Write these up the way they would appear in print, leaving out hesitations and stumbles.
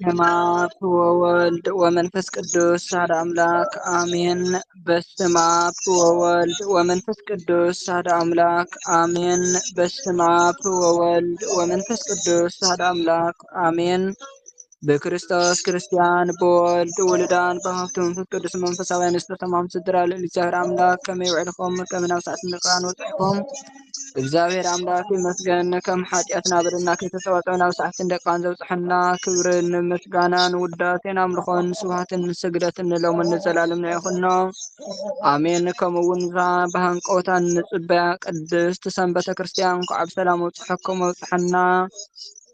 በስመ አብ ወወልድ ወመንፈስ ቅዱስ አሐዱ አምላክ አሜን። በስመ አብ ወወልድ ወመንፈስ ቅዱስ አሐዱ አምላክ አሜን። በስመ አብ ወወልድ ወመንፈስ ቅዱስ አሐዱ አምላክ አሜን። በክርስቶስ ክርስቲያን በወልድ ውሉዳን በሀብቱ መንፈስ ቅዱስ መንፈሳውያን ዝተተማም ስድራ እግዚአብሔር አምላክ ከመይ ይውዕልኩም ከመይ ናብ ሰዓት ንቃን ወፅሕኩም እግዚአብሔር አምላክ ይመስገን። ከም ኃጢአትና በደልና ከይተጸዋጸብና ናብ ሰዓት እንደቃን ዘብጽሐና ክብርን ምስጋናን ውዳሴን አምልኾን ስብሐትን ስግደትን ሎምን ዘላለም ይኹን አሜን። ከምኡውን እዛ ብሃንቀውታን ንጽበያ ቅድስት ሰንበተ ክርስቲያን ከዓ ብሰላም ወጽሐኩም ወጽሐና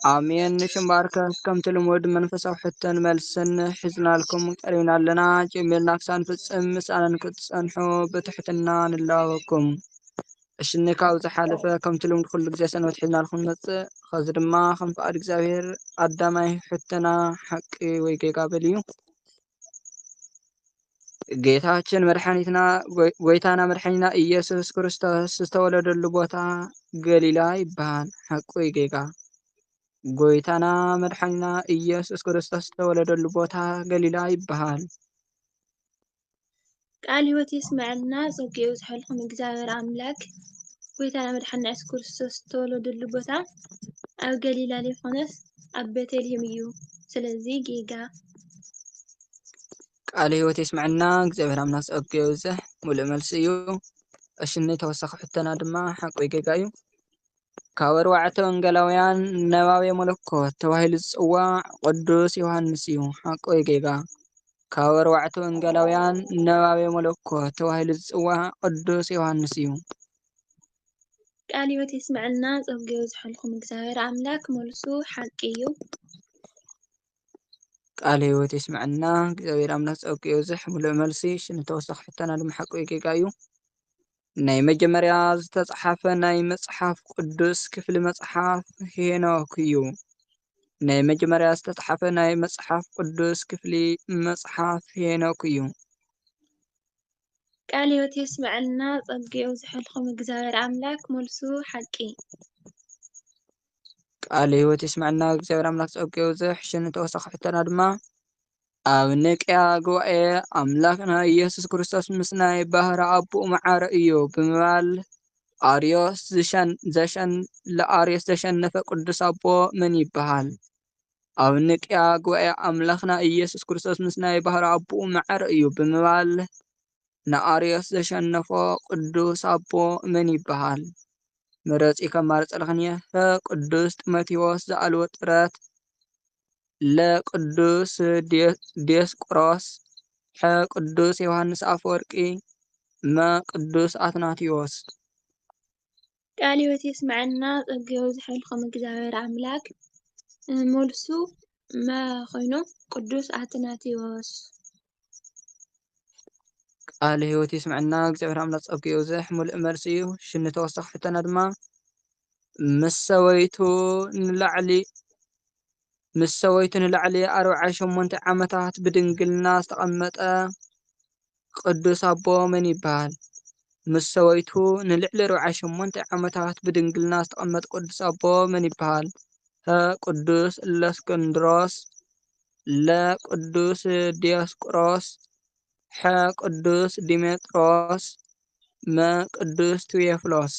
አሜን። ሽምባርከት ከምቲ ልሙድ መንፈሳዊ ሕተን መልስን ሒዝናልኩም ቀሪብና ኣለና። ጀሚርና ክሳን ፍጽም ምሳና ንክትጸንሑ ብትሕትና ንላወኩም። እሽኒ ካብ ዝሓለፈ ከምቲ ልሙድ ኩሉ ግዜ ሰንበት ሒዝናልኩም ንመጽእ። ከዚ ድማ ከም ፍቃድ እግዚአብሔር አዳማይ ሕተና ሓቂ ወይ ጌጋ በል እዩ። ጌታችን መድኃኒትና ጎይታና መድኃኒትና ኢየሱስ ክርስቶስ ዝተወለደሉ ቦታ ገሊላ ይበሃል። ሓቂ ወይ ጌጋ ጎይታና መድኃኒትና ኢየሱስ ክርስቶስ ዝተወለደሉ ቦታ ገሊላ ይበሃል። ቃል ሕይወት ይስመዐልና ጸጊኡ ዝሓልኩም እግዚአብሔር አምላክ ጎይታና መድኃኒትና ኢየሱስ ክርስቶስ ዝተወለደሉ ቦታ ኣብ ገሊላ ዘይኮነስ ኣብ ቤተልሔም እዩ። ስለዚ ጌጋ ቃል ሕይወት ይስመዐልና እግዚአብሔር አምላክ ጸጊኡ ዝሕ ሙሉእ መልሲ እዩ። እሽኒ ተወሳኺ ሕተና ድማ ሓቂ ወይ ጌጋ እዩ። ካብ ኣርባዕተ ወንጌላውያን ነባቤ መለኮት ተባሂሉ ዝጽዋዕ ቅዱስ ዮሐንስ እዩ። ሓቂ ወይ ጌጋ ካብ ኣርባዕተ ወንጌላውያን ነባቤ መለኮት ተባሂሉ ዝጽዋዕ ቅዱስ ዮሐንስ እዩ። ቃል ሕይወት ይስመዐልና ጸጊኡ ዝሓልኩም እግዚአብሔር አምላክ መልሱ ሓቂ እዩ። ቃል ሕይወት ይስመዐልና እግዚአብሔር አምላክ ጸጊኡ ዝሕ ሙሉእ መልሲ። እሽኒ ተወሳኺ ሕተና ድማ ሓቂ ወይ ጌጋ እዩ። ናይ መጀመርያ ዝተጻሕፈ ናይ መጽሓፍ ቅዱስ ክፍሊ መጽሓፍ ሄኖክ እዩ። ናይ መጀመርያ ዝተጻሕፈ ናይ መጽሓፍ ቅዱስ ክፍሊ መጽሓፍ ሄኖክ እዩ። ቃል ሕይወት ይስመዐልና ጸጊኡ ዝሓልኩም እግዚአብሔር አምላክ መልሱ ሓቂ። ቃል ሕይወት ይስመዐልና እግዚአብሔር አምላክ ጸጊኡ ዝሕ እሽኒ ተወሳኺ ሕተና ድማ ኣብ ንቅያ ጉባኤ አምላክና ኢየሱስ ክርስቶስ ምስ ናይ ባህሪ አቡኡ መዓረ እዩ ብምባል ለአርዮስ ዘሸነፈ ቅዱስ አቦ መን ይበሃል? ኣብ ንቅያ ጉባኤ አምላክና ኢየሱስ ክርስቶስ ምስ ናይ ባህሪ አቡኡ መዓረ እዩ ብምባል ንአርዮስ ዘሸነፎ ቅዱስ አቦ መን ይበሃል? መረፂ ከማርፅ ለኽንየ ቅዱስ ጢሞቴዎስ ዘአልወ ጥረት ለቅዱስ ዲዮስቆሮስ ቅዱስ ዮሐንስ አፈወርቂ ቅዱስ አትናቴዎስ። ቃል ሕይወት ይስመዐልና ጸጊኡ ዝሓልኩም እግዚአብሔር አምላክ መልሱ ኮይኑ ቅዱስ አትናቴዎስ። ቃል ሕይወት ይስመዐልና እግዚአብሔር አምላክ ጸጊኡ ዝሕ ሙሉእ መልሲ እዩ። ሽኒ ተወሳኺ ሕተና ድማ ምስ ሰበይቱ ንላዕሊ 48 ዓመታት ብድንግልና ዝተቐመጠ ቅዱስ አቦ መን ይበሃል? ምስ ሰበይቱ ንልዕሊ 48 ዓመታት ብድንግልና ዝተቐመጠ ቅዱስ አቦ መን ይበሃል? ቅዱስ እለእስክንድሮስ ቅዱስ ዲዮስቆሮስ ቅዱስ ዲሜጥሮስ ቅዱስ ቴዎፍሎስ።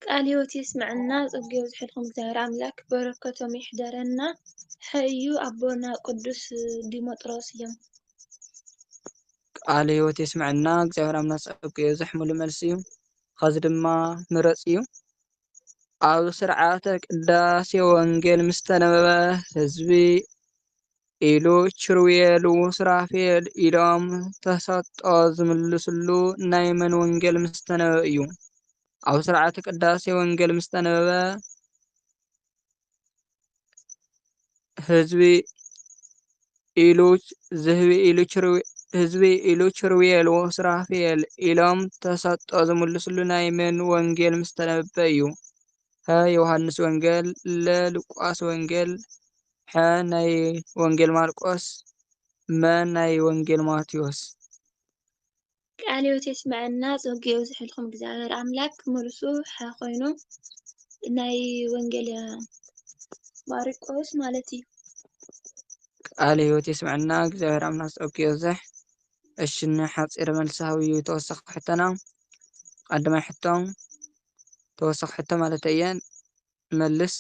ቃል ሕይወት ይስመዐልና ጸጊኡ ዝሓልኩም እግዚአብሔር አምላክ በረከቶም ይሕደረና እዩ አቦና ቅዱስ ዲሜጥሮስ እዮም። ቃል ሕይወት ይስመዐልና እግዚአብሔር አምላክ ጸጊኡ ዝሕ ሙሉእ መልሲ እዩ። ከዚ ድማ ምረፅ እዩ። ኣብ ስርዓተ ቅዳሴ ወንጌል ምስ ተነበበ ህዝቢ ኢሉ ችርውየል ሱራፌል ኢሎም ተሰጥኦ ዝምልስሉ ናይ መን ወንጌል ምስ ተነበበ እዩ? ኣብ ስርዓተ ቅዳሴ ወንጌል ምስ ተነበበ ህዝቢ ኢሉ ችርውየል ሱራፌል ኢሎም ተሰጥኦ ዝምልስሉ ናይ መን ወንጌል ምስ ተነበበ እዩ? ሀ ዮሐንስ ወንጌል፣ ለ ሉቃስ ወንጌል፣ ሐ ናይ ወንጌል ማርቆስ፣ መ ናይ ወንጌል ማቴዎስ። ቃለ ሕይወት የስምዐና ፀጊኡ ዝሕልኩም እግዚአብሔር ኣምላክ መልሱ ሐ ኮይኑ ናይ ወንጌል ማርቆስ ማለት እዩ። ቃለ ሕይወት የስምዐና እግዚአብሔር ኣምላክ ፀጊኡ ይብዛሕ። እሺ ሓፂር መልሳዊ ተወሳኺ ሕቶና ቀዳማይ ሕቶ ተወሳኺ ሕቶ ማለት እየ መልስ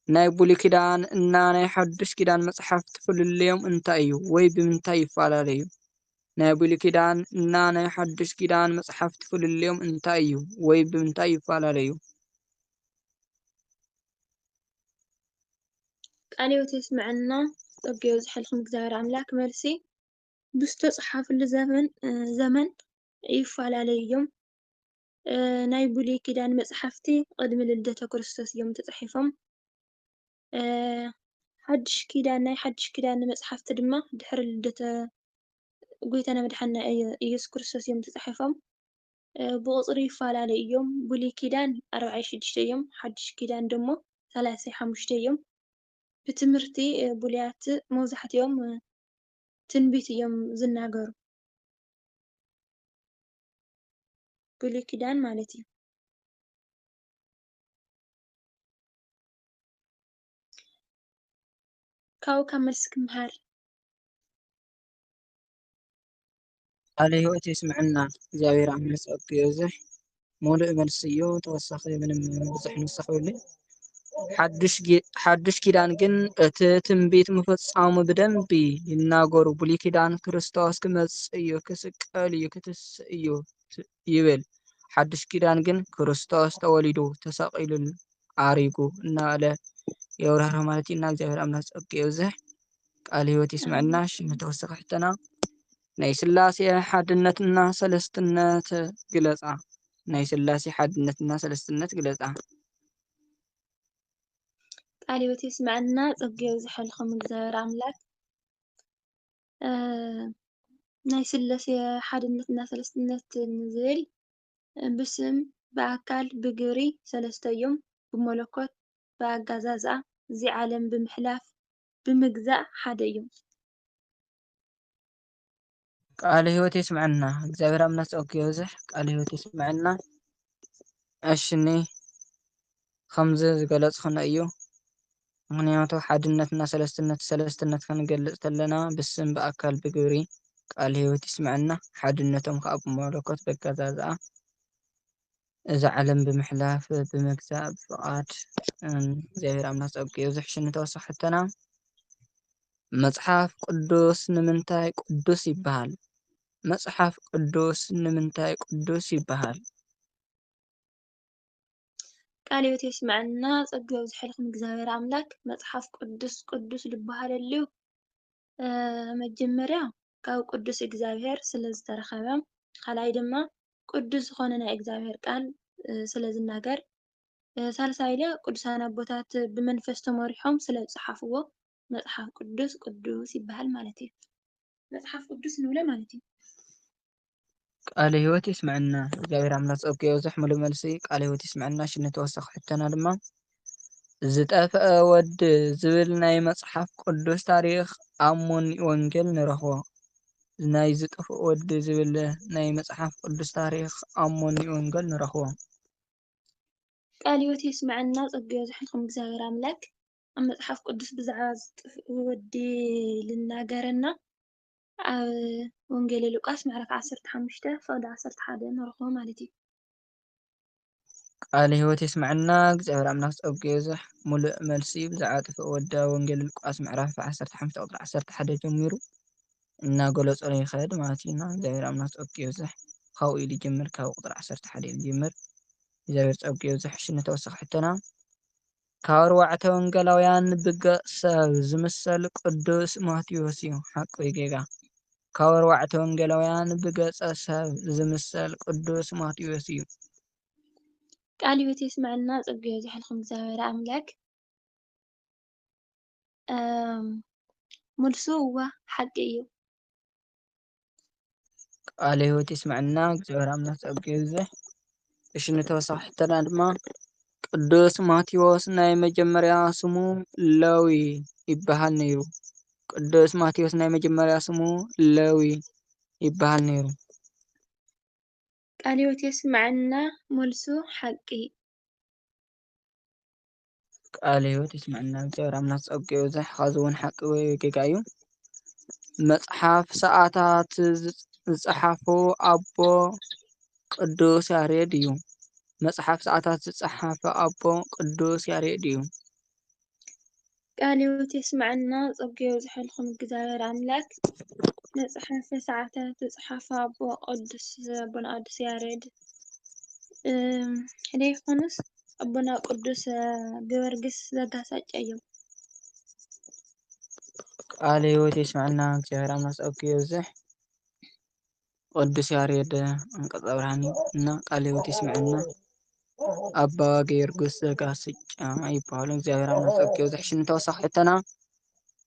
ናይ ብሉይ ኪዳን እና ናይ ሓዱሽ ኪዳን መፅሓፍቲ ፍልልዮም እንታይ እዩ ወይ ብምንታይ ይፈላለዩ? ናይ ብሉይ ኪዳን እና ናይ ሓዱሽ ኪዳን መፅሓፍቲ ፍልልዮም እንታይ እዩ ወይ ብምንታይ ይፈላለዩ? ቃለ ሕይወት የስምዐና ፀጊኡ ዝሕልኩም እግዚአብሔር ኣምላክ መልሲ ብዝተፀሓፍሉ ዘመን ይፈላለዩ እዮም። ናይ ብሉይ ኪዳን መፅሓፍቲ ቅድሚ ልደተ ክርስቶስ እዮም ተፃሒፎም። ናይ ሓዱሽ ኪዳን መፅሓፍቲ ድማ ድሕሪ ልደተ ጎይታና መድሓኒና ኢየሱስ ክርስቶስ እዮም ተፃሒፎም። ብቁፅሪ ይፈላለዩ እዮም። ብሉይ ኪዳን 46 እዮም፣ ሓዱሽ ኪዳን ደሞ 35 እዮም። ብትምህርቲ ቡሉያት መብዛሕትኦም ትንቢት እዮም ዝናገሩ ብሉይ ኪዳን ማለት እዩ። ካብኡ ካብ መልሲ ክምሃር ቃለ ሕይወት የስምዐና እግዚአብሔር ኣምላክ ፀጊኡ ይብዛሕ። ሙሉእ መልሲ እዩ። ተወሳኺ ምንም ብዙሕ ንውስኽ የብሉን። ሓዱሽ ኪዳን ግን እቲ ትንቢት ምፍፃሙ ብደንቢ ይናገሩ። ብሉይ ኪዳን ክርስቶስ ክመፅእ እዩ፣ ክስቀል እዩ፣ ክትስእ እዩ ይብል። ሓዱሽ ኪዳን ግን ክርስቶስ ተወሊዱ ተሰቂሉ ዓሪጉ እናበለ የብርህርህ ማለት እዩ እና እግዚአብሔር ኣምላክ ፀጊኡ ይብዛሕ። ቃለ ሕይወት የስምዐና። ሽም ተወሳኺ ሕቶና ናይ ስላሴ ሓድነትና ሰለስትነት ግለፃ። ናይ ስላሴ ሓድነትና ሰለስትነት ግለፃ። ቃለ ሕይወት የስምዐና ፀጊኡ ዝሕልኩም እግዚአብሔር ኣምላክ ናይ ስላሴ ሓድነትና ሰለስትነት ንዝብል ብስም ብኣካል ብግብሪ ሰለስተ እዮም። ብመለኮት ብኣጋዛዝኣ እዚ ዓለም ብምሕላፍ ብምግዛእ ሓደ እዮም። ቃለ ሕይወት የስምዐና እግዚአብሔር ኣምላክ ፀጊኡ ይብዛሕ። ቃለ ሕይወት የስምዐና። እሽኒ ከምዚ ዝገለፅክነ እዩ። ምክንያቱ ሓድነትና ሰለስትነት ክንገልፅ ከለና ብስም ብኣካል ብግብሪ ቃለ ሕይወት ይስምዐና። ሓድነቶም ከዓ ብመለኮት ብኣጋዛዝኣ እዚ ዓለም ብምሕላፍ ብምግዛእ ብፍቃድ እግዚአብሔር ኣምላክ ፀጊኡ ይብዛሕ። ሽኒ ተወሳኺ ሕቶና መፅሓፍ ቅዱስ ንምንታይ ቅዱስ ይበሃል? መፅሓፍ ቅዱስ ንምንታይ ቅዱስ ይበሃል? ቃለ ሕይወት የስምዐና ፀጊኡ ዝሕልኩም እግዚአብሔር ኣምላክ መፅሓፍ ቅዱስ ዝበሃለሉ መጀመርያ ካብ ቅዱስ እግዚአብሔር ስለ ዝተረኸበ፣ ካልኣይ ድማ ቅዱስ ዝኾነ ናይ እግዚአብሔር ቃል ስለ ዝናገር፣ ሳልሳይ ቅዱሳን ኣቦታት ብመንፈስ ተመሪሖም ስለ ዝፀሓፍዎ መፅሓፍ ቅዱስ ይበሃል ማለት እዩ። መፅሓፍ ቅዱስ ንብሎ ማለት እዩ። ቃለ ሕይወት የስምዐና እግዚአብሔር ኣምላክ ፀጊኡ ይብዛሕ። ሙሉእ መልሲ ቃለ ሕይወት የስምዐና። ሽኒ ተወሳኺ ሕቶና ድማ ዝጠፍአ ወዲ ዝብል ናይ መፅሓፍ ቅዱስ ታሪክ ኣብ መን ወንጌል ንረኽቦ? ናይ ዝጠፍአ ወዲ ዝብል ናይ መፅሓፍ ቅዱስ ታሪክ ኣብ መን ወንጌል ንረኽቦ? ቃለ ሕይወት የስምዐና ፀጊኡ ዝሕልኩም እግዚአብሔር ኣምላክ ኣብ መፅሓፍ ቅዱስ ብዛዕባ ዝጠፍአ ወዲ ዝናገረና ኣብ ወንጌል ሉቃስ ምዕራፍ 15 ፍቅዲ 11 ንረኽቦ ማለት እዩ። ቃለ ሕይወት የስምዐና እግዚአብሔር ኣምላክ ፀጊኡ ይብዛሕ። ሙሉእ መልሲ ብዛዕባ ጥፍእ ወዲ ኣብ ወንጌል ሉቃስ ምዕራፍ 15 ቁጥሪ 11 ጀሚሩ እናገለፆ ይኸድ ማለት እዩ እና እግዚአብሔር ኣምላክ ፀጊኡ ይብዛሕ። ካብኡ ኢሉ ይጅምር ካብ ቁጥሪ 11 ኢሉ ይጅምር እግዚአብሔር ፀብቂ ይብዛሕ ሽኒ ተወሳኺ ሕቶና ካብ ኣርባዕተ ወንጌላውያን ብገጽ ሰብ ዝምሰል ቅዱስ ማቴዎስ እዩ። ሓቂ ወይ ጌጋ? ካብ ኣርባዕተ ወንጌላውያን ብገጸ ሰብ ዝምሰል ቅዱስ ማቴዎስ እዩ። ቃል ሕይወት ይስመዐና ፀጋ ይብዛሕልኩም እግዚአብሔር ኣምላክ መልሱ እዋ ሓቂ እዩ። ቃል ሕይወት ይስመዐና እግዚአብሔር ኣምላክ ፀጋ ይብዛሕ። እሺ ንተወሳኺ ሕቶና ድማ ቅዱስ ማቴዎስ ናይ መጀመርያ ስሙ ሌዊ ይበሃል ነይሩ። ቅዱስ ማቴዎስ ናይ መጀመርያ ስሙ ሌዊ ይበሃል ነይሩ። ቃል ሕይወት ይስመዐና መልሱ ሓቂ። ቃል ሕይወት ይስመዐና እግዚአብሔር ኣምላክ ፀጋ ይብዛሕ። ካዚ እውን ሓቂ ወይ ጌጋ እዩ። መጽሓፍ ሰዓታት ዝጸሓፉ ኣቦ ቅዱስ ያሬድ እዩ። መጽሓፍ ሰዓታት ዝጸሓፈ ኣቦ ቅዱስ ያሬድ እዩ። ቃል ሕይወት ይስመዐና ፀጋ ይብዛሕልኩም እግዚአብሔር ኣምላክ መጽሓፈ ሰዓታት ዝጸሓፈ ኣቦ ኣቦና ቅዱስ ያሬድ ደይኮኑስ ኣቦና ቅዱስ ገበርግስ ዘጋሳጨ እዮም። ቃል ሕይወት ይስመዐና እግዚአብሔር ኣምላክ ፀጋ ይብዛሕ። ቅዱስ ያሬድ አንቀጸ ብርሃን እና ቃል ሕይወት ይስመዐና ኣባ ገርግስ ዘጋስጫ ይበሃሉ። እግዚአብሔር ኣምላክ ፀጋ ይብዛሕ። ሽኒ ተወሳኺ ሕቶና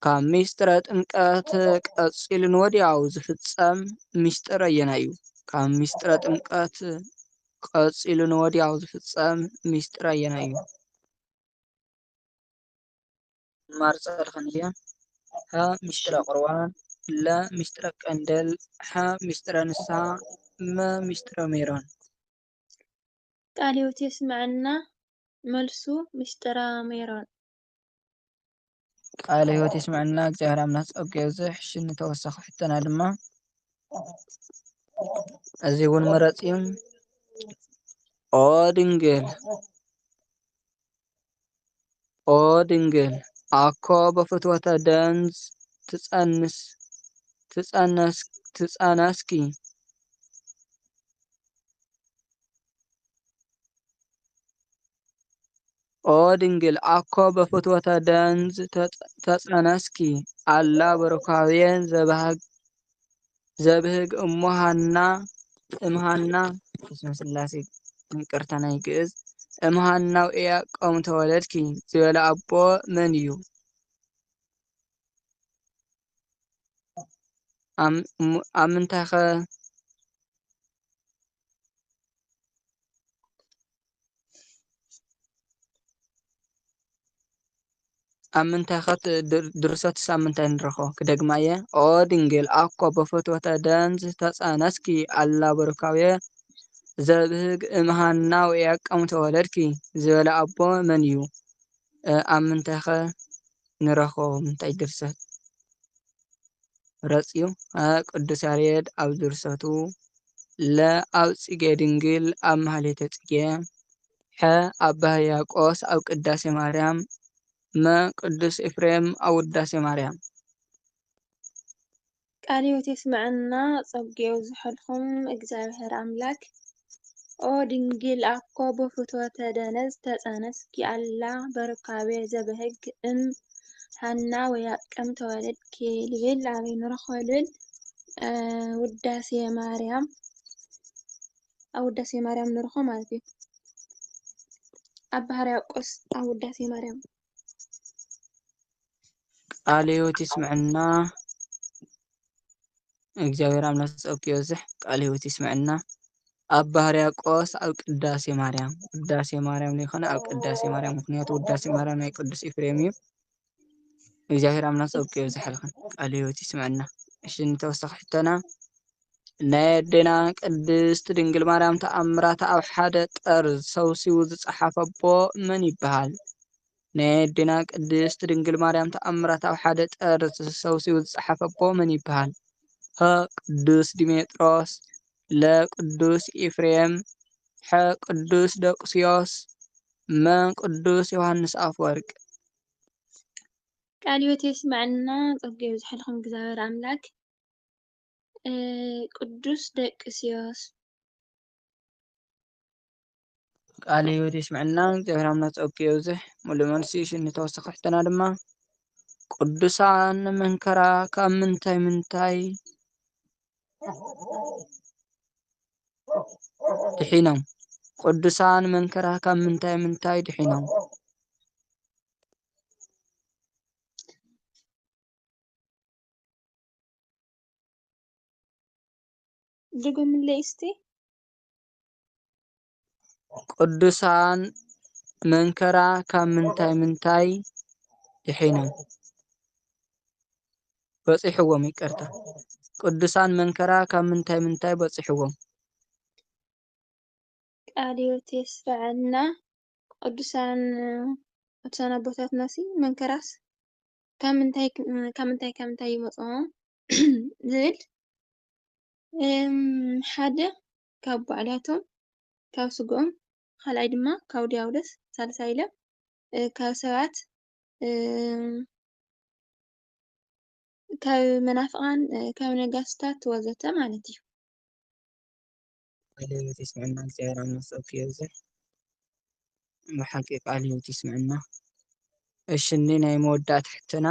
ካብ ሚስጥረ ጥምቀት ቀፂሉ ወዲያው ዝፍጸም ሚስጥር ኣየናይ እዩ? ካብ ሚስጥረ ጥምቀት ቀፂሉ ወዲያው ዝፍጸም ሚስጥር ኣየናይ እዩ? ማርፀልኸን እያ ሀ ሚስጥረ ቁርባን ለ ሚስጥረ ቀንደል ሐ ሚስጥረ ንስሐ መ ሚስጥረ ሜሮን። ቃል ሕይወት ይስመዐና መልሱ ሚስጥረ ሜሮን። ቃል ሕይወት ይስመዐና እግዚአብሔር ኣምላክ ፀጋ ይብዛሕ። ሽኒ ተወሳኺ ሕቶና ድማ እዚ እውን ምረፅ እዩ። ኦ ድንግል ኣኮ በፍትወተ ደንዝ ትጸነስኪ ኦ ድንግል አኮ በፍትወተ ደንዝ ተጸነስኪ አላ በሩካብየ ዘብህግ እምሃና እስመ ስላሴ ይቅርታ ናይ ግእዝ እምሃና ውእያ ቆም ተወለድኪ ዝበለ ኣቦ መን እዩ? ኣብ ምንታይ ኸ ድርሰትስ ኣብ ምንታይ ንረኽቦ? ክደግማ እየ። ኦ ድንግል ኣኮ በፍትወተ ደንዝ ተጸነስኪ አላ በሩካብየ ዘብህግ እምሃና ወያቀም ተወለድኪ ዝበለ ኣቦ መን እዩ? ኣብ ምንታይ ኸ ንረኽቦ? ምንታይ ድርሰት ረፅዩ? ቅዱስ ያሬድ ኣብ ድርሰቱ ለ ኣብ ጽጌ ድንግል ኣብ ማህሌተ ጽጌ ሐ ኣባ ሕርያቆስ ኣብ ቅዳሴ ማርያም መ ቅዱስ ኤፍሬም ኣብ ውዳሴ ማርያም። ቃል ሕይወት ይስመዐና ፀጋ ይብዛሕልኩም እግዚአብሔር ኣምላክ ኦ ድንግል ኣኮ በፍትወተ ደንዝ ተጸነስኪ አላ በሩካብየ ዘብህግ እምሃና ወያቀም ተወለድኪ ልብል ኣበይ ንረኽቦ ልብል ውዳሴ ማርያም ኣብ ውዳሴ ማርያም ንረኽቦ ማለት እዩ። ኣባ ሕርያቆስ ኣብ ውዳሴ ማርያም። ቃል ሕይወት ይስመዐና እግዚአብሔር ኣምላክ ፀጋ ይብዛሕ። ቃል ሕይወት ይስመዐና ኣባ ሕርያቆስ ኣብ ቅዳሴ ማርያም ዘይኮነ ኣብ ቅዳሴ ማርያም ምክንያቱ ውዳሴ ማርያም ናይ ቅዱስ ኤፍሬም እዩ። እግዚአብሔር ኣምላክ ፀጋ ይብዛሕልኩም። ቃል ሕይወት ይስመዐና። እሺ ንተወሳኺ ሕቶና ናይ ኣዴና ቅድስት ድንግል ማርያም ተኣምራታ ኣብ ሓደ ጠርዝ ሰብሲቡ ዝፀሓፈ ኣቦ መን ይበሃል? ናይ ኣዴና ቅድስት ድንግል ማርያም ተኣምራታ ኣብ ሓደ ጠርዝ ሰብሲቡ ዝፀሓፈ ኣቦ መን ይበሃል? ሀ ቅዱስ ዲሜጥሮስ ለ ቅዱስ ኤፍሬም ሐ ቅዱስ ደቁስዮስ መ ቅዱስ ዮሐንስ አፈወርቅ። ቃል ሕይወት ይስመዐና ፀጋ ይብዛሕልኩም እግዚአብሔር ኣምላክ ቅዱስ ደቅስዮስ። ቃለ ሕይወት ይስምዐና እግዚአብሔር አምላክ ጸጋ ይብዝሕ ሙሉእ መልሲ ሽኒ ተወሳኺ ሕቶና ድማ ቅዱሳን መንከራ ካብ ምንታይ ምንታይ ድሒኖም ቅዱሳን መንከራ ካብ ምንታይ ምንታይ ድሒኖም ድገምለይ እስቲ ቅዱሳን መንከራ ካብ ምንታይ ምንታይ ድሒኖም በፂሕዎም ይቅርታ ቅዱሳን መንከራ ካብ ምንታይ ምንታይ በፂሕዎም ቃለ ሕይወት የስምዐና ቅዱሳን ኣቦታትናሲ መንከራስ ካብ ምንታይ ይመፅኦም ዝብል ሓደ ካብ ባዕላቶም ካብ ስግኦም ካልኣይ ድማ ካብ ዲያብሎስ ሳልሳይ ኢሎም ካብ ሰባት ካብ መናፍቃን ካብ ነጋስታት ወዘተ ማለት እዩ። ቃለ ሕይወት ይስምዐና እግዚአብሔር አምላክ ጸጋ ይብዝሕ ብሓቂ ቃለ ሕይወት ይስምዐና። እሺ እኒ ናይ መወዳእታ ሕቶና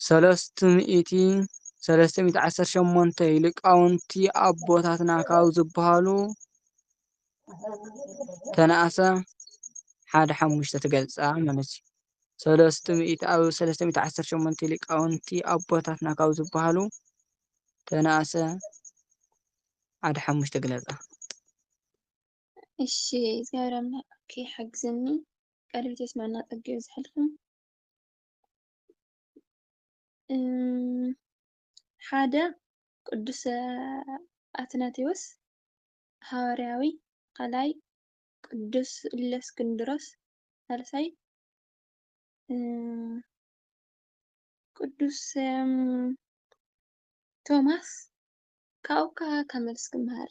318 ሊቃውንቲ ኣቦታትና ካብ ዝበሃሉ ተነኣሰ 1-5 ትገልጻ ማለት እዩ። 318 ሊቃውንቲ ኣቦታትና ካብ ዝበሃሉ ተነኣሰ 1-5 ግለጻ። እሺ እግዚአብሔር አምላክ ይሕግዘኒ ቃለ ሕይወት ይስምዐና ጸጋ ይብዝሐልኩም። ሓደ ቅዱስ አትናቴዎስ ሐዋርያዊ፣ ካልኣይ ቅዱስ እለእስክንድሮስ፣ ሳልሳይ ቅዱስ ቶማስ ካብኡካ ካብ መልሲ ክመሃር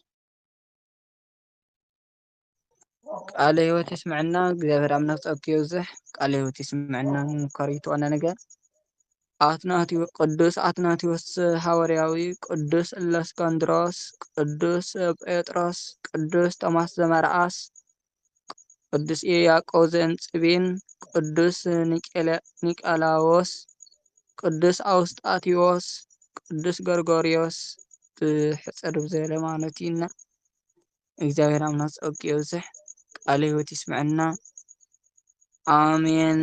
ቃለ ሕይወት ይስምዐና እግዚአብሔር አምላክ ጸጋ ይብዝሕ ቃለ ሕይወት ይስምዐና ምሙካር ዋና ነገር ቅዱስ አትናቴዎስ ሐዋርያዊ፣ ቅዱስ እለእስክንድሮስ፣ ቅዱስ ጴጥሮስ፣ ቅዱስ ቶማስ ዘመርዓስ፣ ቅዱስ ያዕቆብ ዘእንጽቢን፣ ቅዱስ ኒቄላዎስ፣ ቅዱስ አውስጣቴዎስ፣ ቅዱስ ጎርጎርዮስ ብሕፅር ብዘበለ ማለት እዩና እግዚአብሔር አምላክ ጸጋ ይብዝሕ ቃለ ሕይወት ይስምዐና። አሜን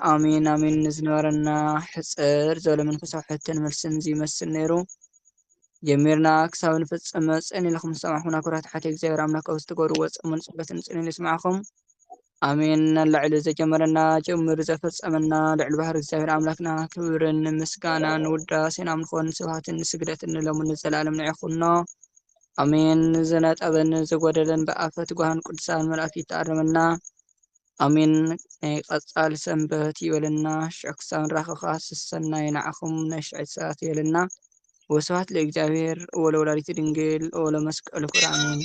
አሜን አሜን። ዝነበረና ሕፅር ዝበለ መንፈሳዊ ሕቶን መልስን ዝመስል ነይሩ ጀሚርና ክሳብ ንፍፅም መፅን ኢልኩም ዝሰማዕኹምና ክብራት ሓትየ እግዚአብሔር አምላክ ኣብ ዝተገብርዎ ፆምን ጸሎትን ፅንን ይስማዓኹም አሜን። ኣላዕሉ ዘጀመረና ጀሚሩ ዘፈፀመና ልዕሊ ባህሪ እግዚአብሔር አምላክና ክብርን ምስጋናን ውዳሴን ኣምልኾን ስብሃትን ስግደትን ሎምን ንዘላለም ንዕኹኖ አሜን። ዝነጠበን ዝጎደለን ብኣፈት ጓሃን ቅዱሳን መላእክት ይተኣርመና አሜን። ናይ ቀጻሊ ሰንበት ይበለና ሽዑ ክሳብ ንራኸብካ ስሰናይ ንዓኹም ነሽዑ ሰዓት ይበለና። ወስብሐት ለእግዚአብሔር ወለወላዲቱ ድንግል ወለመስቀሉ ክቡር አሜን።